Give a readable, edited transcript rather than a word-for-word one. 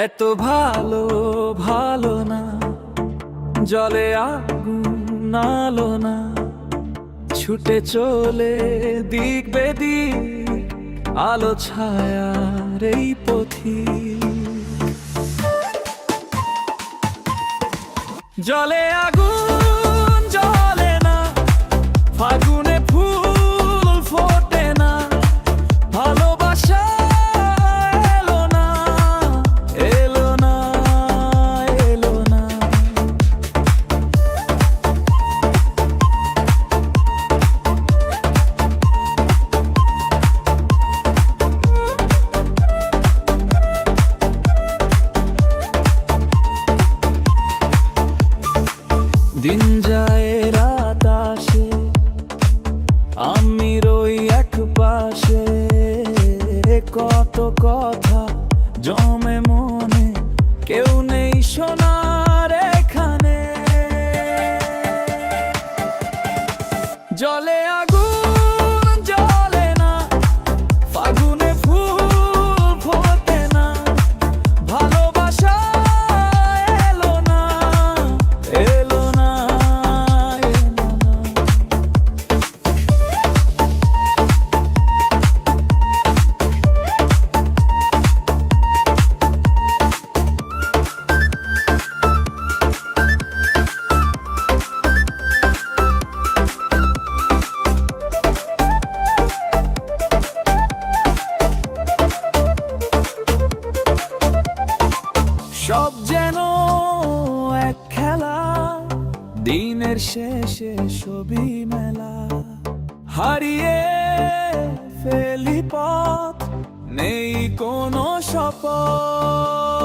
এত ভালো ভালো না, জলে আগুন আলো না, ছুটে চলে দিক বেদিক আলো ছায়ার এই পথিক। জলে আগুন জ্বলে না, ফাগুনে ফুল ফোটে না, ভালোবাসা এলো না, এলো না, এলো না। দিন যায় রাত আসে, আমি রই এক পাশে, কত কথা জমে মনে, কেউ নেই শোনার এখানে। জলে আগুন জ্বলে না, ফাগুনে ফুল ফোটে না, ভালোবাসা এলো না, এলো না, এলো না। সব যেন এক খেলা, দিনের শেষে ছবি মেলা, হারিয়ে ফেলি পথ, নেই কোনো শপথ।